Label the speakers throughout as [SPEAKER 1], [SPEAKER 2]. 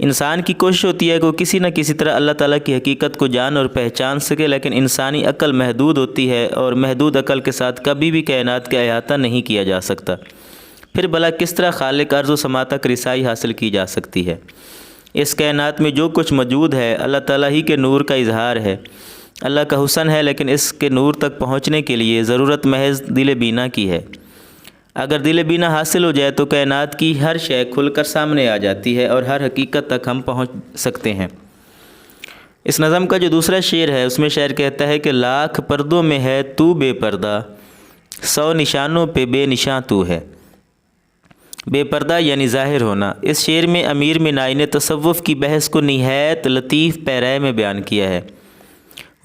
[SPEAKER 1] انسان کی کوشش ہوتی ہے کہ وہ کسی نہ کسی طرح اللہ تعالیٰ کی حقیقت کو جان اور پہچان سکے، لیکن انسانی عقل محدود ہوتی ہے اور محدود عقل کے ساتھ کبھی بھی کائنات کا احاطہ نہیں کیا جا سکتا۔ پھر بھلا کس طرح خالق ارض و سما تک رسائی حاصل کی جا سکتی ہے؟ اس کائنات میں جو کچھ موجود ہے اللہ تعالیٰ ہی کے نور کا اظہار ہے، اللہ کا حسن ہے، لیکن اس کے نور تک پہنچنے کے لیے ضرورت محض دل بینا کی ہے۔ اگر دل بینا حاصل ہو جائے تو کائنات کی ہر شے کھل کر سامنے آ جاتی ہے اور ہر حقیقت تک ہم پہنچ سکتے ہیں۔ اس نظم کا جو دوسرا شعر ہے اس میں شاعر کہتا ہے کہ لاکھ پردوں میں ہے تو بے پردہ، 100 نشانوں پہ بے نشاں تو ہے۔ بے پردہ یعنی ظاہر ہونا۔ اس شعر میں امیر منائی نے تصوف کی بحث کو نہایت لطیف پیرائے میں بیان کیا ہے۔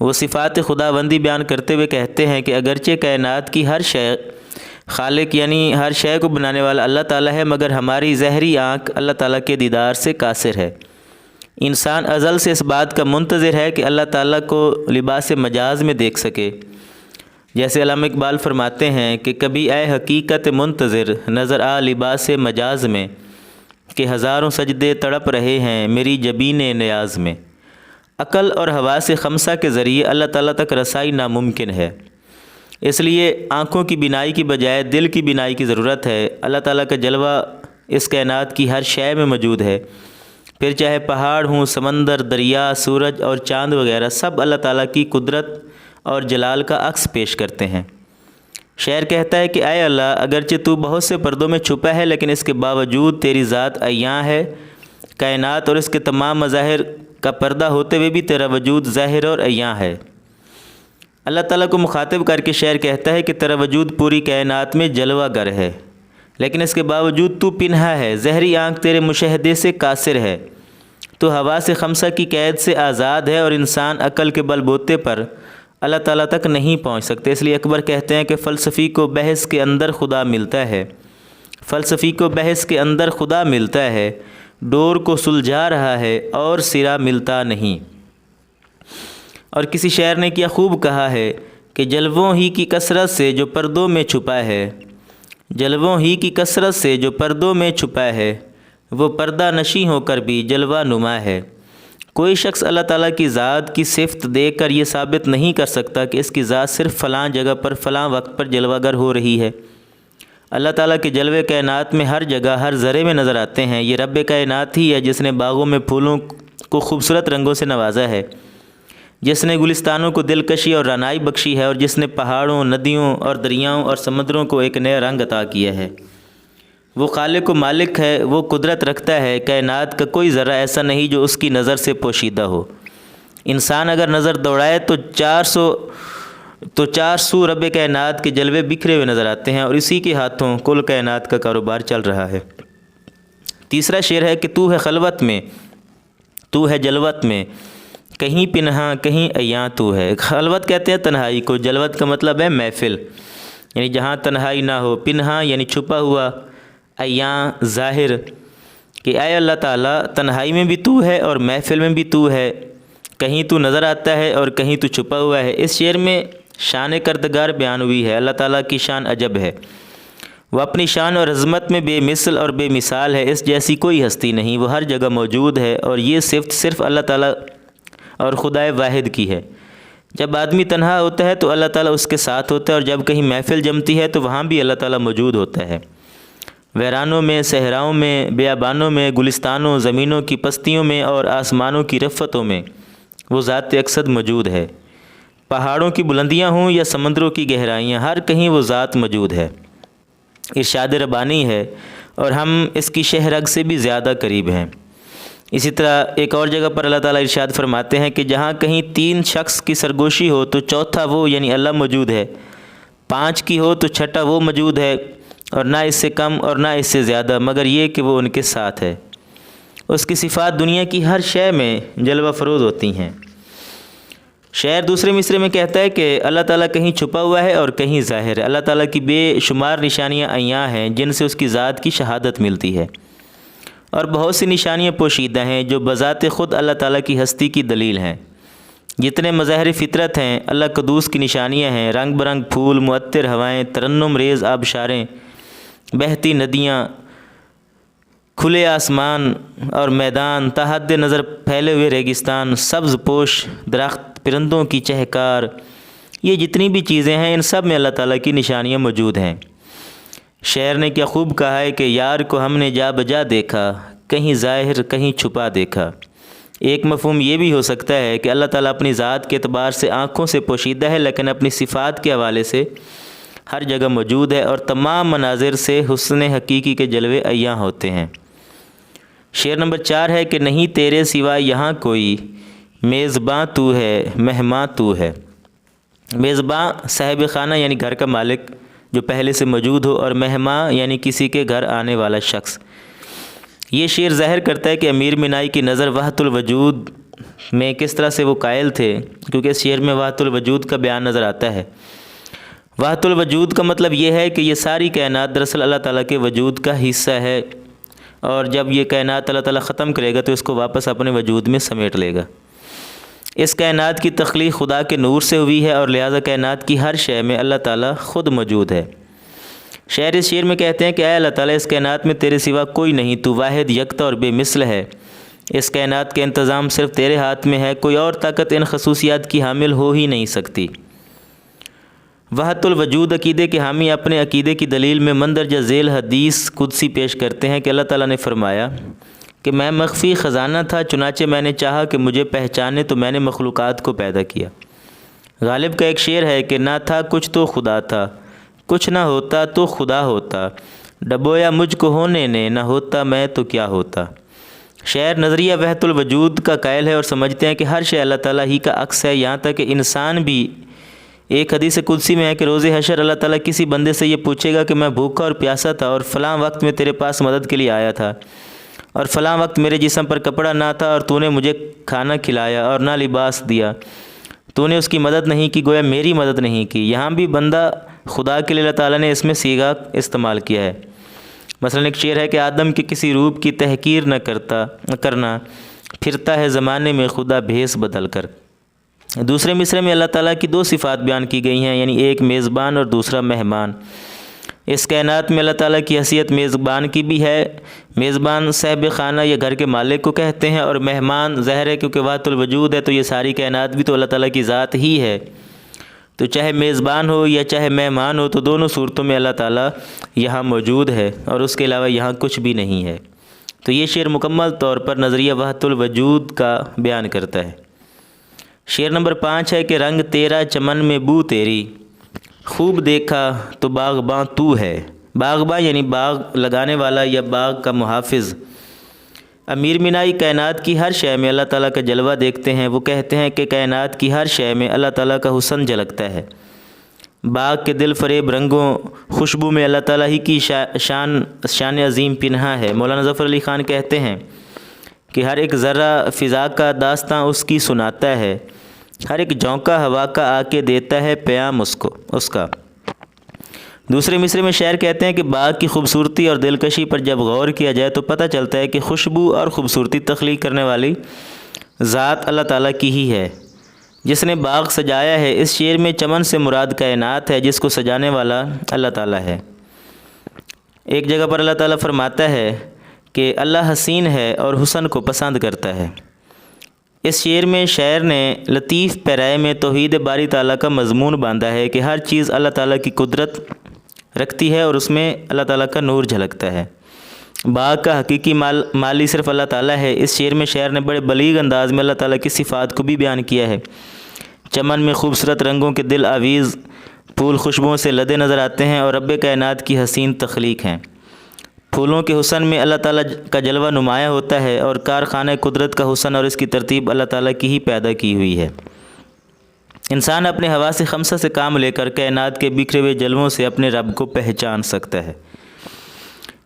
[SPEAKER 1] وہ صفات خداوندی بیان کرتے ہوئے کہتے ہیں کہ اگرچہ کائنات کی ہر شے خالق یعنی ہر شے کو بنانے والا اللہ تعالیٰ ہے، مگر ہماری ظاہری آنکھ اللہ تعالیٰ کے دیدار سے قاصر ہے۔ انسان ازل سے اس بات کا منتظر ہے کہ اللہ تعالیٰ کو لباس مجاز میں دیکھ سکے۔ جیسے علامہ اقبال فرماتے ہیں کہ کبھی اے حقیقت منتظر نظر آ لباس مجاز میں، کہ ہزاروں سجدے تڑپ رہے ہیں میری جبین نیاز میں۔ عقل اور حواس خمسہ کے ذریعے اللہ تعالیٰ تک رسائی ناممکن ہے، اس لیے آنکھوں کی بینائی کی بجائے دل کی بینائی کی ضرورت ہے۔ اللہ تعالیٰ کا جلوہ اس کائنات کی ہر شے میں موجود ہے، پھر چاہے پہاڑ ہوں، سمندر، دریا، سورج اور چاند وغیرہ، سب اللہ تعالیٰ کی قدرت اور جلال کا عکس پیش کرتے ہیں۔ شاعر کہتا ہے کہ اے اللہ، اگرچہ تو بہت سے پردوں میں چھپا ہے لیکن اس کے باوجود تیری ذات عیاں ہے۔ کائنات اور اس کے تمام مظاہر کا پردہ ہوتے ہوئے بھی تیرا وجود ظاہر اور عیاں ہے۔ اللہ تعالیٰ کو مخاطب کر کے شاعر کہتا ہے کہ تیرا وجود پوری کائنات میں جلوہ گر ہے، لیکن اس کے باوجود تو پنہا ہے، ظاہری آنکھ تیرے مشاہدے سے قاصر ہے، تو حواس خمسہ کی قید سے آزاد ہے اور انسان عقل کے بل بوتے پر اللہ تعالیٰ تک نہیں پہنچ سکتے۔ اس لیے اکبر کہتے ہیں کہ فلسفی کو بحث کے اندر خدا ملتا ہے، فلسفی کو بحث کے اندر خدا ملتا ہے، ڈور کو سلجھا رہا ہے اور سرا ملتا نہیں۔ اور کسی شاعر نے کیا خوب کہا ہے کہ جلووں ہی کی کثرت سے جو پردوں میں چھپا ہے، جلووں ہی کی کثرت سے جو پردوں میں چھپا ہے، وہ پردہ نشیں ہو کر بھی جلوہ نما ہے۔ کوئی شخص اللہ تعالیٰ کی ذات کی صفت دیکھ کر یہ ثابت نہیں کر سکتا کہ اس کی ذات صرف فلاں جگہ پر فلاں وقت پر جلوہ گر ہو رہی ہے۔ اللہ تعالیٰ کے جلوے کائنات میں ہر جگہ ہر ذرے میں نظر آتے ہیں۔ یہ رب کائنات ہی ہے جس نے باغوں میں پھولوں کو خوبصورت رنگوں سے نوازا ہے، جس نے گلستانوں کو دلکشی اور رعنائی بخشی ہے، اور جس نے پہاڑوں، ندیوں اور دریاؤں اور سمندروں کو ایک نیا رنگ عطا کیا ہے۔ وہ خالق و مالک ہے، وہ قدرت رکھتا ہے۔ کائنات کا کوئی ذرہ ایسا نہیں جو اس کی نظر سے پوشیدہ ہو۔ انسان اگر نظر دوڑائے تو چار سو رب کائنات کے جلوے بکھرے ہوئے نظر آتے ہیں، اور اسی کے ہاتھوں کل کائنات کا کاروبار چل رہا ہے۔ تیسرا شعر ہے کہ تو ہے خلوت میں، تو ہے جلوت میں، کہیں پنہاں کہیں عیاں تو ہے۔ خلوت کہتے ہیں تنہائی کو، جلوت کا مطلب ہے محفل، یعنی جہاں تنہائی نہ ہو۔ پنہاں یعنی چھپا ہوا، عیاں ظاہر، کہ اے اللہ تعالیٰ تنہائی میں بھی تو ہے اور محفل میں بھی تو ہے، کہیں تو نظر آتا ہے اور کہیں تو چھپا ہوا ہے۔ اس شعر میں شان کردگار بیان ہوئی ہے۔ اللہ تعالیٰ کی شان عجب ہے، وہ اپنی شان اور عظمت میں بے مثل اور بے مثال ہے، اس جیسی کوئی ہستی نہیں، وہ ہر جگہ موجود ہے، اور یہ صفت صرف اللہ تعالیٰ اور خدائے واحد کی ہے۔ جب آدمی تنہا ہوتا ہے تو اللہ تعالیٰ اس کے ساتھ ہوتا ہے، اور جب کہیں محفل جمتی ہے تو وہاں بھی اللہ تعالیٰ موجود ہوتا ہے۔ ویرانوں میں، صحراؤں میں، بیابانوں میں، گلستانوں، زمینوں کی پستیوں میں اور آسمانوں کی رفتوں میں وہ ذات اقصد موجود ہے۔ پہاڑوں کی بلندیاں ہوں یا سمندروں کی گہرائیاں، ہر کہیں وہ ذات موجود ہے۔ ارشاد ربانی ہے اور ہم اس کی شہ رگ سے بھی زیادہ قریب ہیں۔ اسی طرح ایک اور جگہ پر اللہ تعالیٰ ارشاد فرماتے ہیں کہ جہاں کہیں 3 شخص کی سرگوشی ہو تو چوتھا وہ یعنی اللہ موجود ہے، 5 کی ہو تو چھٹا وہ موجود ہے، اور نہ اس سے کم اور نہ اس سے زیادہ، مگر یہ کہ وہ ان کے ساتھ ہے۔ اس کی صفات دنیا کی ہر شے میں جلوہ فروز ہوتی ہیں۔ شاعر دوسرے مصرے میں کہتا ہے کہ اللہ تعالیٰ کہیں چھپا ہوا ہے اور کہیں ظاہر ہے۔ اللہ تعالیٰ کی بے شمار نشانیاں عیاں ہیں جن سے اس کی ذات کی شہادت ملتی ہے، اور بہت سی نشانیاں پوشیدہ ہیں جو بذات خود اللہ تعالیٰ کی ہستی کی دلیل ہیں۔ جتنے مظاہر فطرت ہیں اللہ قدوس کی نشانیاں ہیں، رنگ برنگ پھول، معطر ہوائیں، ترنم ریز آبشاریں، بہتی ندیاں، کھلے آسمان اور میدان، تاحد نظر پھیلے ہوئے ریگستان، سبز پوش درخت، پرندوں کی چہکار، یہ جتنی بھی چیزیں ہیں ان سب میں اللہ تعالیٰ کی نشانیاں موجود ہیں۔ شاعر نے کیا خوب کہا ہے کہ یار کو ہم نے جا بجا دیکھا، کہیں ظاہر کہیں چھپا دیکھا۔ ایک مفہوم یہ بھی ہو سکتا ہے کہ اللہ تعالیٰ اپنی ذات کے اعتبار سے آنکھوں سے پوشیدہ ہے، لیکن اپنی صفات کے حوالے سے ہر جگہ موجود ہے اور تمام مناظر سے حسن حقیقی کے جلوے عیاں ہوتے ہیں۔ شعر نمبر 4 ہے کہ نہیں تیرے سوا یہاں کوئی، میزباں تو ہے مہماں تو ہے۔ میزباں صاحب خانہ یعنی گھر کا مالک جو پہلے سے موجود ہو، اور مہماں یعنی کسی کے گھر آنے والا شخص۔ یہ شعر ظاہر کرتا ہے کہ امیر مینائی کی نظر وحدت الوجود میں کس طرح سے وہ قائل تھے، کیونکہ اس شعر میں وحدت الوجود کا بیان نظر آتا ہے۔ وحدت الوجود کا مطلب یہ ہے کہ یہ ساری کائنات دراصل اللہ تعالیٰ کے وجود کا حصہ ہے، اور جب یہ کائنات اللہ تعالیٰ ختم کرے گا تو اس کو واپس اپنے وجود میں سمیٹ لے گا۔ اس کائنات کی تخلیق خدا کے نور سے ہوئی ہے، اور لہٰذا کائنات کی ہر شے میں اللہ تعالیٰ خود موجود ہے۔ شاعر اس شعر میں کہتے ہیں کہ اے اللہ تعالیٰ اس کائنات میں تیرے سوا کوئی نہیں، تو واحد یکتا اور بے مثل ہے۔ اس کائنات کا انتظام صرف تیرے ہاتھ میں ہے، کوئی اور طاقت ان خصوصیات کی حامل ہو ہی نہیں سکتی۔ وحدت الوجود عقیدے کے حامی اپنے عقیدے کی دلیل میں مندرجہ ذیل حدیث قدسی پیش کرتے ہیں کہ اللہ تعالیٰ نے فرمایا کہ میں مخفی خزانہ تھا، چنانچہ میں نے چاہا کہ مجھے پہچانے تو میں نے مخلوقات کو پیدا کیا۔ غالب کا ایک شعر ہے کہ نہ تھا کچھ تو خدا تھا، کچھ نہ ہوتا تو خدا ہوتا، ڈبویا مجھ کو ہونے نے، نہ ہوتا میں تو کیا ہوتا۔ شاعر نظریہ وحدت الوجود کا قائل ہے اور سمجھتے ہیں کہ ہر شے اللہ تعالیٰ ہی کا عکس ہے، یہاں تک کہ انسان بھی۔ ایک حدیث قدسی میں ہے کہ روز حشر اللہ تعالیٰ کسی بندے سے یہ پوچھے گا کہ میں بھوکا اور پیاسا تھا اور فلاں وقت میں تیرے پاس مدد کے لیے آیا تھا، اور فلاں وقت میرے جسم پر کپڑا نہ تھا اور تو نے مجھے کھانا کھلایا اور نہ لباس دیا، تو نے اس کی مدد نہیں کی، گویا میری مدد نہیں کی۔ یہاں بھی بندہ خدا کے لیے اللہ تعالیٰ نے اس میں صیغہ استعمال کیا ہے۔ مثلا ایک شعر ہے کہ آدم کے کسی روپ کی تحقیر نہ کرنا، پھرتا ہے زمانے میں خدا بھیس بدل کر۔ دوسرے مصرعے میں اللہ تعالیٰ کی 2 صفات بیان کی گئی ہیں، یعنی ایک میزبان اور دوسرا مہمان۔ اس کائنات میں اللہ تعالیٰ کی حیثیت میزبان کی بھی ہے۔ میزبان صاحب خانہ یا گھر کے مالک کو کہتے ہیں، اور مہمان ظاہر ہے کیونکہ وحدت الوجود ہے تو یہ ساری کائنات بھی تو اللہ تعالیٰ کی ذات ہی ہے، تو چاہے میزبان ہو یا چاہے مہمان ہو تو دونوں صورتوں میں اللہ تعالیٰ یہاں موجود ہے، اور اس کے علاوہ یہاں کچھ بھی نہیں ہے۔ تو یہ شعر مکمل طور پر نظریہ وحدت الوجود کا بیان کرتا ہے۔ شعر نمبر 5 ہے کہ رنگ تیرا چمن میں بو تیری، خوب دیکھا تو باغباں تو ہے۔ باغباں یعنی باغ لگانے والا یا باغ کا محافظ۔ امیر مینائی کائنات کی ہر شے میں اللہ تعالیٰ کا جلوہ دیکھتے ہیں۔ وہ کہتے ہیں کہ کائنات کی ہر شے میں اللہ تعالیٰ کا حسن جھلکتا ہے۔ باغ کے دل فریب رنگوں خوشبو میں اللہ تعالیٰ ہی کی شان عظیم پنہا ہے۔ مولانا ظفر علی خان کہتے ہیں کہ ہر ایک ذرہ فضا کا داستاں اس کی سناتا ہے، ہر ایک جھونکا ہوا کا آ کے دیتا ہے پیام اس کا۔ دوسرے مصرعے میں شاعر کہتے ہیں کہ باغ کی خوبصورتی اور دلکشی پر جب غور کیا جائے تو پتہ چلتا ہے کہ خوشبو اور خوبصورتی تخلیق کرنے والی ذات اللہ تعالیٰ کی ہی ہے، جس نے باغ سجایا ہے۔ اس شعر میں چمن سے مراد کائنات ہے، جس کو سجانے والا اللہ تعالیٰ ہے۔ ایک جگہ پر اللہ تعالیٰ فرماتا ہے کہ اللہ حسین ہے اور حسن کو پسند کرتا ہے۔ اس شعر میں شاعر نے لطیف پیرائے میں توحید باری تعالیٰ کا مضمون باندھا ہے کہ ہر چیز اللہ تعالیٰ کی قدرت رکھتی ہے اور اس میں اللہ تعالیٰ کا نور جھلکتا ہے۔ باغ کا حقیقی مالی صرف اللہ تعالیٰ ہے۔ اس شعر میں شاعر نے بڑے بلیغ انداز میں اللہ تعالیٰ کی صفات کو بھی بیان کیا ہے۔ چمن میں خوبصورت رنگوں کے دل آویز پھول خوشبوؤں سے لدے نظر آتے ہیں اور رب کائنات کی حسین تخلیق ہیں۔ پھولوں کے حسن میں اللہ تعالیٰ کا جلوہ نمایاں ہوتا ہے، اور کارخانہ قدرت کا حسن اور اس کی ترتیب اللہ تعالیٰ کی ہی پیدا کی ہوئی ہے۔ انسان اپنے حواس خمسہ سے کام لے کر کائنات کے بکھرے ہوئے جلووں سے اپنے رب کو پہچان سکتا ہے۔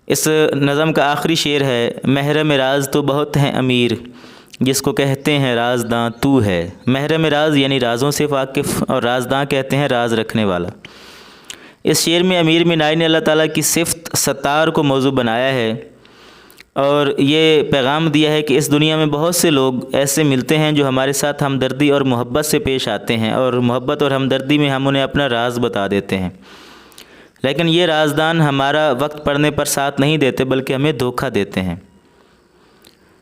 [SPEAKER 1] اس نظم کا آخری شعر ہے، محرم راز تو بہت ہیں امیر، جس کو کہتے ہیں رازداں تو ہے۔ محرم راز یعنی رازوں سے واقف، اور رازداں کہتے ہیں راز رکھنے والا۔ اس شعر میں امیر مینائی نے اللہ تعالیٰ کی صفت ستار کو موضوع بنایا ہے اور یہ پیغام دیا ہے کہ اس دنیا میں بہت سے لوگ ایسے ملتے ہیں جو ہمارے ساتھ ہمدردی اور محبت سے پیش آتے ہیں، اور محبت اور ہمدردی میں ہم انہیں اپنا راز بتا دیتے ہیں، لیکن یہ رازدان ہمارا وقت پڑنے پر ساتھ نہیں دیتے بلکہ ہمیں دھوکہ دیتے ہیں۔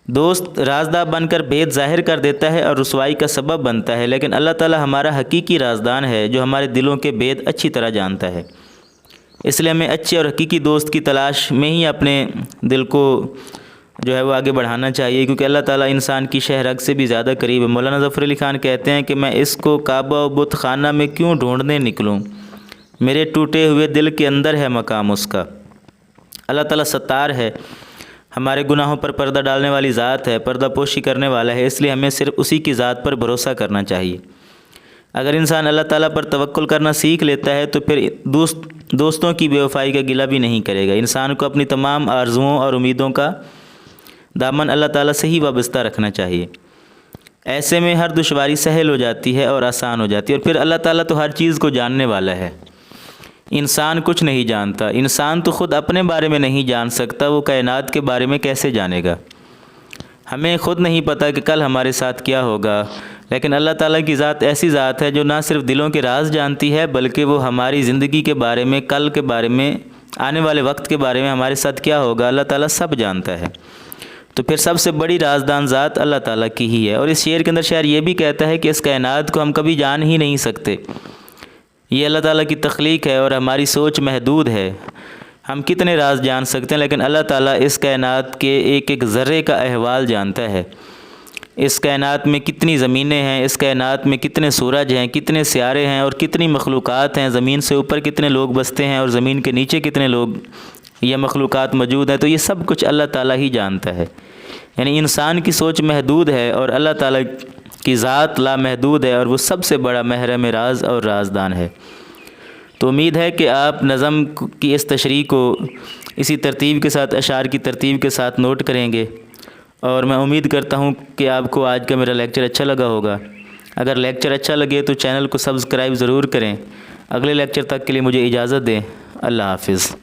[SPEAKER 1] دوست رازدار بن کر بھید ظاہر کر دیتا ہے اور رسوائی کا سبب بنتا ہے، لیکن اللہ تعالی ہمارا حقیقی رازدان ہے جو ہمارے دلوں کے بھید اچھی طرح جانتا ہے۔ اس لیے ہمیں اچھے اور حقیقی دوست کی تلاش میں ہی اپنے دل کو جو ہے وہ آگے بڑھانا چاہیے، کیونکہ اللہ تعالیٰ انسان کی شہ رگ سے بھی زیادہ قریب ہے۔ مولانا ظفر علی خان کہتے ہیں کہ میں اس کو کعبہ و بت خانہ میں کیوں ڈھونڈنے نکلوں، میرے ٹوٹے ہوئے دل کے اندر ہے مقام اس کا۔ اللہ تعالیٰ ستار ہے، ہمارے گناہوں پر پردہ ڈالنے والی ذات ہے، پردہ پوشی کرنے والا ہے، اس لیے ہمیں صرف اسی کی ذات پر بھروسہ کرنا چاہیے۔ اگر انسان اللہ تعالیٰ پر توکل کرنا سیکھ لیتا ہے تو پھر دوستوں کی بے وفائی کا گلہ بھی نہیں کرے گا۔ انسان کو اپنی تمام آرزوؤں اور امیدوں کا دامن اللہ تعالیٰ سے ہی وابستہ رکھنا چاہیے۔ ایسے میں ہر دشواری سہل ہو جاتی ہے اور آسان ہو جاتی ہے، اور پھر اللہ تعالیٰ تو ہر چیز کو جاننے والا ہے، انسان کچھ نہیں جانتا۔ انسان تو خود اپنے بارے میں نہیں جان سکتا، وہ کائنات کے بارے میں کیسے جانے گا؟ ہمیں خود نہیں پتہ کہ کل ہمارے ساتھ کیا ہوگا، لیکن اللہ تعالیٰ کی ذات ایسی ذات ہے جو نہ صرف دلوں کے راز جانتی ہے بلکہ وہ ہماری زندگی کے بارے میں، کل کے بارے میں، آنے والے وقت کے بارے میں، ہمارے ساتھ کیا ہوگا، اللہ تعالیٰ سب جانتا ہے۔ تو پھر سب سے بڑی رازدان ذات اللہ تعالیٰ کی ہی ہے۔ اور اس شعر کے اندر شاعر یہ بھی کہتا ہے کہ اس کائنات کو ہم کبھی جان ہی نہیں سکتے، یہ اللہ تعالیٰ کی تخلیق ہے اور ہماری سوچ محدود ہے، ہم کتنے راز جان سکتے ہیں، لیکن اللہ تعالیٰ اس کائنات کے ایک ایک ذرے کا احوال جانتا ہے۔ اس کائنات میں کتنی زمینیں ہیں، اس کائنات میں کتنے سورج ہیں، کتنے سیارے ہیں اور کتنی مخلوقات ہیں، زمین سے اوپر کتنے لوگ بستے ہیں اور زمین کے نیچے کتنے لوگ یہ مخلوقات موجود ہیں، تو یہ سب کچھ اللہ تعالیٰ ہی جانتا ہے۔ یعنی انسان کی سوچ محدود ہے اور اللہ تعالیٰ کی ذات لامحدود ہے، اور وہ سب سے بڑا محرم راز اور رازدان ہے۔ تو امید ہے کہ آپ نظم کی اس تشریح کو اسی ترتیب کے ساتھ، اشعار کی ترتیب کے ساتھ نوٹ کریں گے، اور میں امید کرتا ہوں کہ آپ کو آج کا میرا لیکچر اچھا لگا ہوگا۔ اگر لیکچر اچھا لگے تو چینل کو سبسکرائب ضرور کریں۔ اگلے لیکچر تک کے لیے مجھے اجازت دیں۔ اللہ حافظ۔